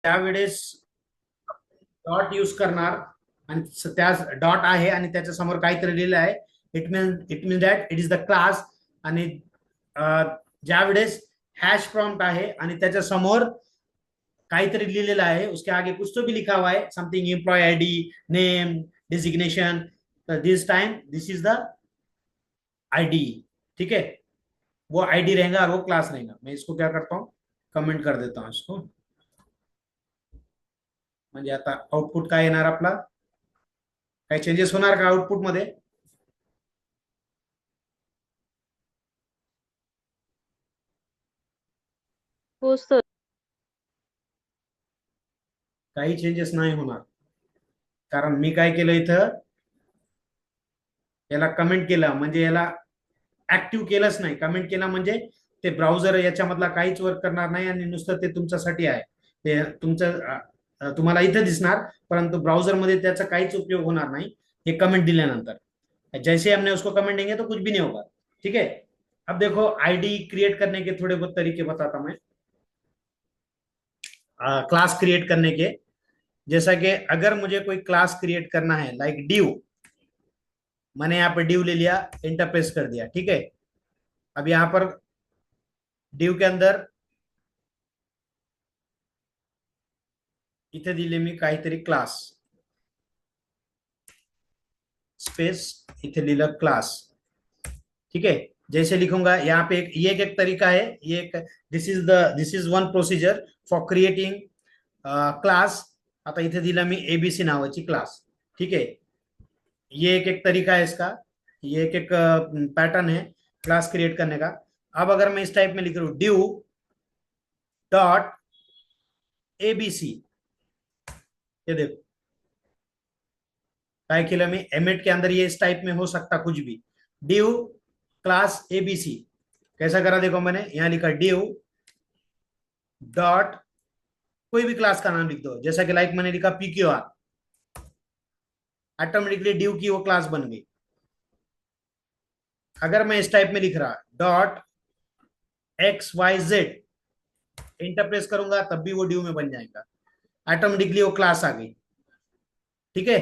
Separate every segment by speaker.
Speaker 1: त्यावेळेस dot use करणार आणि त्या डॉट आहे आणि त्याच्या समोर काहीतरी लिहिलं आहे. It mean that it is the class. आणि ज्या वेळेस हॅश प्रॉम्प्ट आहे आणि त्याच्या समोर काहीतरी लिहिलेलं आहे, उसके आगे कुछ तो भी लिखा हुआ है, something employee ID, name, designation, this time this is the ID. ठीक है, वो आईडी रहेगा और वो क्लास रहेगा. मैं इसको क्या करता हूँ, कमेंट कर देता हूँ इसको. म्हणजे आता आउटपुट काय येणार आपला, काही चेंजेस होणार का आउटपुट मध्ये?
Speaker 2: हो सर.
Speaker 1: काही चेंजेस नाही होणार, कारण मी काय केलं इथं, याला कमेंट केलं म्हणजे याला ऍक्टिव्ह केलंच नाही. कमेंट केला म्हणजे ते ब्राउझर याच्यामधला काहीच वर्क करणार नाही आणि नुसतं ते तुमच्यासाठी आहे. ते तुमचं तुम्हाला इथे दिसणार, परंतु ब्राउजर मध्ये त्याचा काहीच उपयोग होणार नाही हे कमेंट दिल्यानंतर. जैसे हमने उसको कमेंट देंगे तो कुछ भी नहीं होगा. ठीक है, अब देखो आईडी क्रिएट करने के थोड़े बहुत तरीके बताता मैं. क्लास क्रिएट करने के, जैसा कि अगर मुझे कोई क्लास क्रिएट करना है लाइक ड्यू, मैंने यहाँ पर ड्यू ले लिया, एंटर प्रेस कर दिया. ठीक है, अब यहाँ पर ड्यू के अंदर इथे दिले मी काहीतरी क्लास, स्पेस इथे लिहिलं क्लास. ठीक है, जैसे लिखूंगा यहाँ पे ये एक तरीका है, ये एक this is one procedure for creating class. आता इथे दिला मी एबीसी नावाची क्लास. ठीक है, ये एक तरीका है इसका, ये एक पैटर्न है क्लास क्रिएट करने का. अब अगर मैं इस टाइप में लिख रहा हूं ड्यू डॉट एबीसी, ये देखो काय केलं मी, एमिट के अंदर ये इस टाइप में हो सकता कुछ भी. ड्यू क्लास एबीसी कैसा करा, देखो मैंने यहां लिखा ड्यू डॉट, कोई भी क्लास का नाम लिख दो, जैसा कि लाइक मैंने लिखा पीक्यूआर, ऑटोमेटिकली ड्यू की वो क्लास बन गई. अगर मैं इस टाइप में लिख रहा dot X Y Z, enter press करूंगा तब भी वो ड्यू में बन जाएगा, ऑटोमेटिकली वो क्लास आ गई. ठीक है,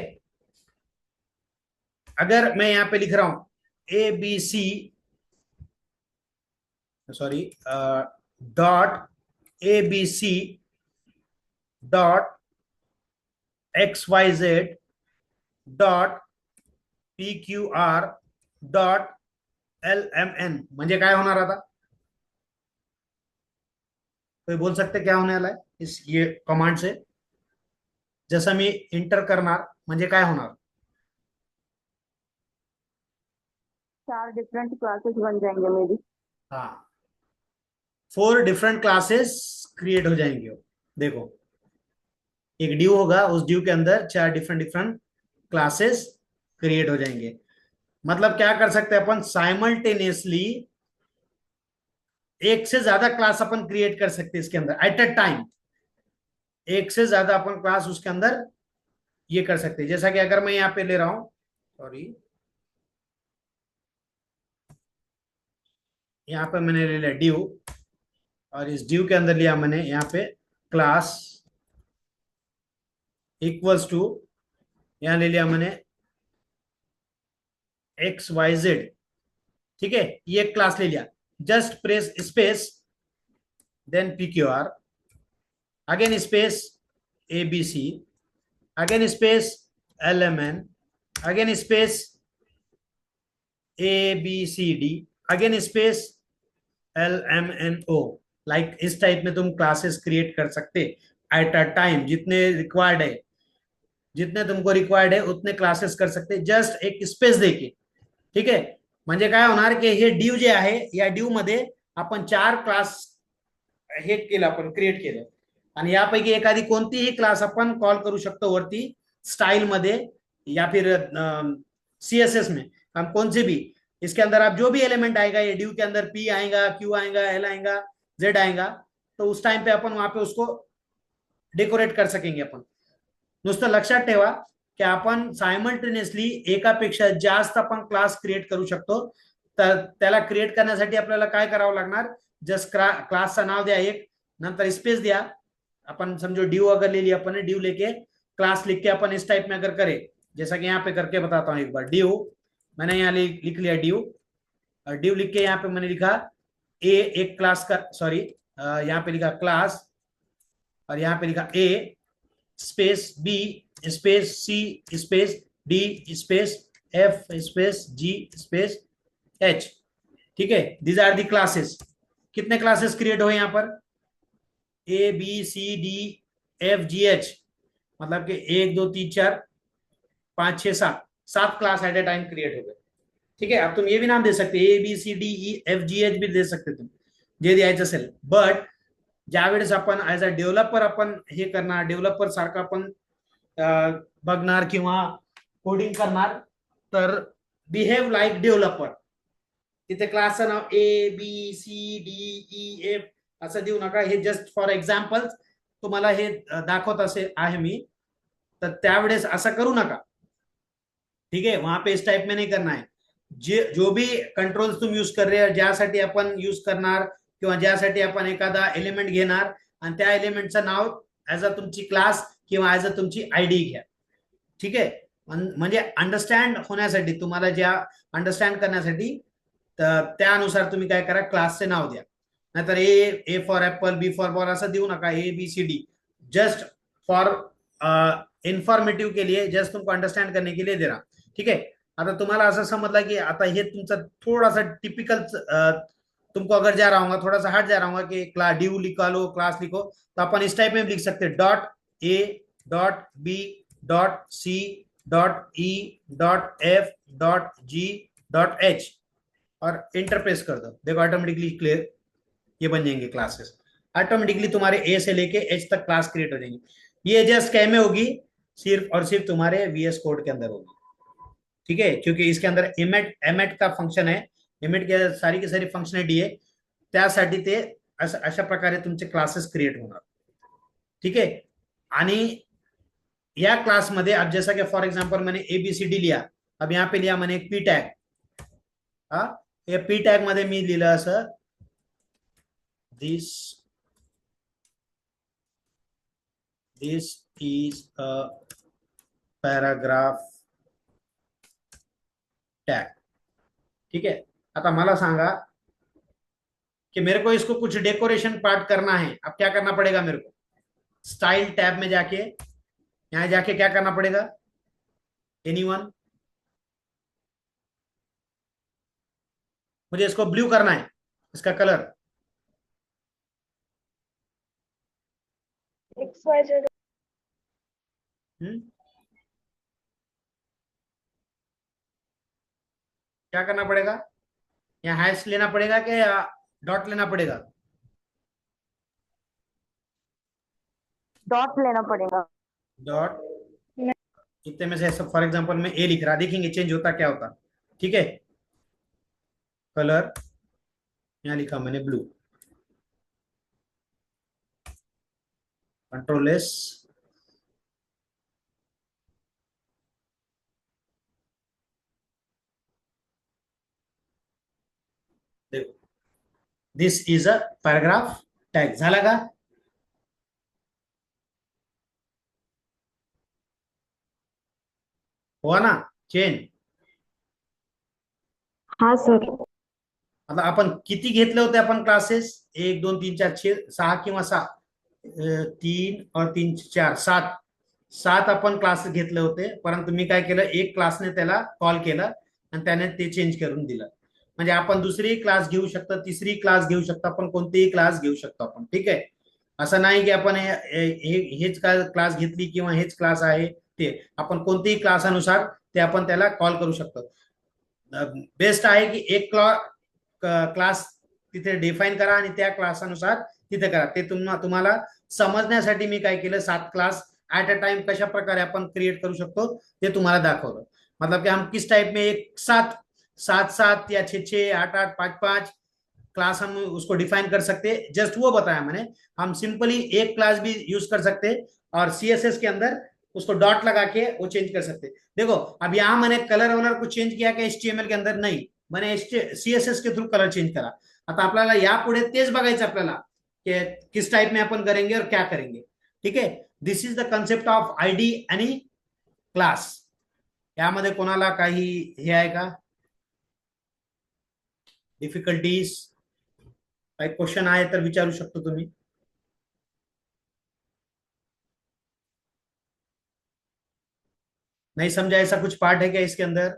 Speaker 1: अगर मैं यहां पे लिख रहा हूं A B C, sorry, dot A B C dot X Y Z dot P Q R dot L M N, म्हणजे काय होणार आता? कोई बोल सकते क्या होने वाला है इस ये कमांड से? जसं मी इंटर करणार म्हणजे काय होणार?
Speaker 2: 4 डिफरेंट क्लासेस बन जाएंगे मेरी.
Speaker 1: हाँ, 4 डिफरेंट क्लासेस क्रिएट हो जाएंगे. देखो एक ड्यू होगा, उस ड्यू के अंदर 4 डिफरेंट डिफरेंट क्लासेस क्रिएट हो जाएंगे. मतलब क्या कर सकते हैं अपन, साइमल्टेनियसली एक से ज्यादा क्लास अपन क्रिएट कर सकते हैं इसके अंदर एट अ टाइम. एक से ज्यादा अपन क्लास उसके अंदर ये कर सकते हैं. जैसा कि अगर मैं यहाँ पे ले रहा हूं, सॉरी, यहाँ पे मैंने ले लिया ड्यू, और इस ड्यू के अंदर लिया मैंने यहाँ पे क्लास इक्वल्स टू, यहाँ ले लिया मैंने एक्स वाई जेड. ठीक है, ये क्लास ले लिया. Just press space then P Q R, again space A B C, again space L M N, again space A B C D, again space L M N O. Like इस type में तुम classes create कर सकते at a time. जितने required है, जितने तुमको required है उतने क्लासेस कर सकते जस्ट एक स्पेस देके. ठीक आहे, म्हणजे काय होणार की हे ड्यू जे आहे, या ड्यू मध्ये आपण 4 क्लास हे केलं, आपण क्रिएट केलं, आणि यापैकी एखादी कोणतीही क्लास आपण कॉल करू शकतो वरती स्टाइल मध्ये या फिर सीएसएस में, हम कौन से भी इसके अंदर आप जो भी एलिमेंट आएगा, ये ड्यू के अंदर पी आएगा, क्यू आएगा, एल आएगा, जेड आएगा, तो उस टाइम पे अपन वहां पे उसको डेकोरेट कर सकेंगे. आपण नुसतं लक्षात ठेवा की आपण सायमल्टेनियसली एकापेक्षा जास्त आपण क्लास क्रिएट करू शकतो. तर त्याला क्रिएट करण्यासाठी आपल्याला काय करावं लागणार, जस्ट क्लासचं नाव द्या एक, नंतर स्पेस द्या, अपन समझो ड्यू अगर ले लिया अपन ने, ड्यू लेके क्लास लिख के अपन इस टाइप में अगर करें, जैसा कि यहाँ पे करके बताता हूँ एक बार। ड्यू मैंने यहाँ लिख लिया ड्यू, और ड्यू लिख के यहाँ पे मैंने लिखा ए, एक क्लास का, सॉरी यहाँ पे लिखा क्लास, और यहाँ पे लिखा A space B space C space D space F space G space H. ठीक है, दीज आर दी क्लासेस। कितने क्लासेस क्रिएट हुए यहाँ पर? A B C D F G H, मतलब कि 1 2 3 4 5 6 7, 7 class at a time create हो गए। ठीक है, अब तुम ये भी नाम दे सकते A B C D E F G H भी दे सकते तुम, जे द्यायचं असेल। बट ज्यावेळेस आपण ऍज अ डेव्हलपर आपण हे करणार, डेव्हलपर सारखं आपण बघणार किंवा कोडिंग करणार, तर बिहेव लाईक डेव्हलपर। तिथे क्लासचं नाव A B C D E F असं देऊ नका, हे जस्ट फॉर एक्झाम्पल तुम्हाला हे दाखवत असे आहे मी, तर त्यावेळेस असं करू नका। ठीक है, वहां पे इस टाइप में नहीं करना है। जो भी कंट्रोल्स तुम यूज कर रहे हो, ज्यासाठी आपण यूज करणार किंवा ज्यासाठी आपण एखादा एलिमेंट घेणार आणि त्या एलिमेंटचं नाव ऍज अ तुमची क्लास किंवा ऍज अ तुमची आयडी घ्या। ठीक आहे, म्हणजे अंडरस्टँड होण्यासाठी, तुम्हाला ज्या अंडरस्टँड करण्यासाठी त्यानुसार तुम्ही काय करा, क्लासचे नाव द्या। नाहीतर A for apple, B for ball असं देऊ नका, A B C D just for informative के लिए, जस्ट तुमको अंडरस्टँड करने के लिए दे रहा। ठीक है, आता तुम्हाला असं समजलं की आता हे तुमचं थोड़ा सा टिपिकल, तुमको अगर जा रहा हूँ थोड़ा सा हट जा रहा हूँ कि क्लास ड्यू लिखा लो, क्लास लिखो, तो अपन इस टाइप में लिख सकते dot A dot B dot C dot E dot F dot G dot H, और इंटर प्रेस कर दो। देखो ऑटोमेटिकली क्लियर ये बन जाएंगे क्लासेस। ऑटोमेटिकली तुम्हारे ए से लेके एच तक क्लास क्रिएट हो जाएंगी। ये जस्ट क्या में होगी, सिर्फ और सिर्फ तुम्हारे वीएस कोड के अंदर होगी। ठीक है, क्योंकि इसके अंदर एमेट एमेट का फंक्शन है, एमेट के सारी की सारी फंक्शनॅलिटी आहे, त्यासाठी ते अशा प्रकारे तुमचे क्लासेस क्रिएट होणार। ठीक है, आणि या क्लास मध्ये अब जैसा कि फॉर एग्जांपल मैंने एबीसीडी लिया, अब यहाँ पे लिया मैंने एक पी टॅग। हा, या पी टॅग मध्ये मी लिहिलं असं this is a paragraph tag. ठीक है, आता मला सांगा कि मेरे को इसको कुछ डेकोरेशन पार्ट करना है, अब क्या करना पड़ेगा मेरे को? स्टाइल टैब में जाके यहां जाके क्या करना पड़ेगा? एनीवन? मुझे इसको ब्लू करना है, इसका कलर
Speaker 2: XYZ।
Speaker 1: क्या करना पड़ेगा? यहाँ हैश लेना पड़ेगा कि डॉट लेना पड़ेगा?
Speaker 2: डॉट लेना पड़ेगा।
Speaker 1: डॉट, इतने में से फॉर एग्जांपल मैं ए लिख रहा, देखेंगे चेंज होता क्या होता। ठीक है, कलर यहाँ लिखा मैंने ब्लू, कंट्रोल एस, देखो this is a paragraph tag. झाला का? हुआ ना चेंज?
Speaker 2: हाँ सर।
Speaker 1: आता आपण किती घेतले होते आपण क्लासेस? 1 2 3 4 6 6 किंवा 7, 3 और 3 4 7, 7 आपण क्लास घेतले होते। परंतु मी काय केलं, एक क्लासने त्याला कॉल केला आणि त्याने ते चेंज करून दिलं। म्हणजे आपण दुसरी क्लास घेऊ शकतो, तिसरी क्लास घेऊ शकतो, आपण कोणतीही क्लास घेऊ शकतो आपण। ठीक आहे, असं नाही की आपण हेच क्लास घेतली किंवा हेच क्लास आहे ते, आपण कोणतीही क्लासानुसार ते आपण त्याला कॉल करू शकतो। बेस्ट आहे की एक क्लास तिथे डिफाइन करा आणि त्या क्लासानुसार तिथे करा। ते तुम्हाला समजण्यासाठी मी काय केलं, 7 क्लास एट अ टाइम कशा प्रकारे अपन क्रिएट करू शकतो ते तुम्हाला दाखवलं। मतलब कि हम किस टाइप में एक साथ 7 7 या 6 6 8 8 5 5 क्लास हम उसको डिफाइन कर सकते, जस्ट वो बताया मैंने। हम सिंपली एक क्लास भी यूज कर सकते और सीएसएस के अंदर उसको डॉट लगा के वो चेंज कर सकते। देखो अब यहां मैंने कलर वलर को चेंज किया कि एचटीएमएल के अंदर नहीं, मैंने सीएसएस के थ्रू कलर चेंज करा। आता आपल्याला यापुढे तेच बघायचं आपल्याला कि किस टाइप में अपन करेंगे और क्या करेंगे। ठीक आहे. This is the concept of ID आणि क्लास. यामध्ये कोणाला काही हे आहे का, डिफिकल्टीज, काही क्वेश्चन आहे तर विचारू शकतो तुम्ही. नहीं समझा ऐसा कुछ पार्ट है क्या इसके अंदर?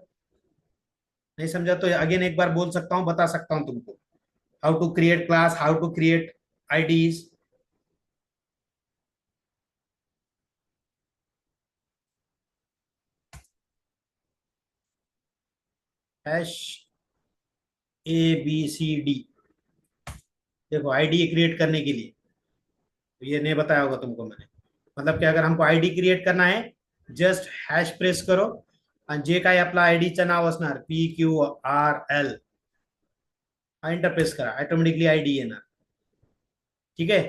Speaker 1: नहीं समझा तो अगेन एक बार बोल सकता हूं, बता सकता हूं तुमको. How to create class, how to create IDs. Hash ABCD. देखो आईडी क्रिएट करने के लिए, तो ये नहीं बताया होगा तुमको मैंने. मतलब कि अगर हमको आयडी क्रिएट करना है, जस्ट हॅश प्रेस करो आणि जे काही आपलं आयडीचं नाव असणार PQRL हा एंटर प्रेस करा, ऑटोमॅटिकली आयडी येणार. ठीक आहे.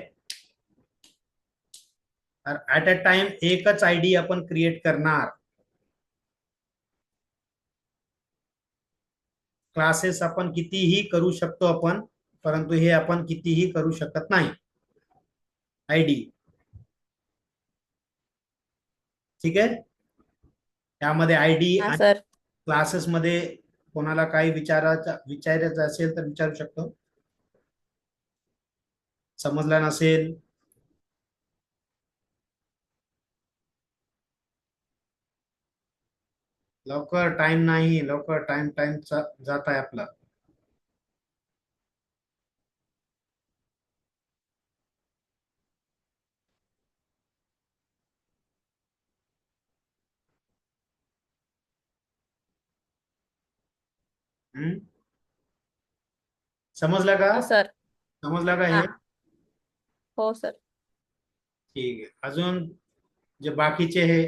Speaker 1: ऍट अ टाइम एकच आयडी आपण क्रिएट करणार. क्लासेस आपण कितीही करू शकतो आपण, परंतु हे आपण कितीही करू शकत नाही. आयडी. ठीक आहे. त्यामध्ये आयडी
Speaker 3: हाँ
Speaker 1: आणि
Speaker 3: सर.
Speaker 1: क्लासेस मध्ये कोणाला काही विचारायचं असेल तर विचारू शकतो. समजलं नसेल लवकर, टाइम नाही, लवकर, टाइम टाइम जात आहे आपला. हम्म? समजलं का?
Speaker 3: हो सर.
Speaker 1: समजलं का हे?
Speaker 3: हाँ. हो सर.
Speaker 1: ठीक आहे. अजून जे बाकीचे हे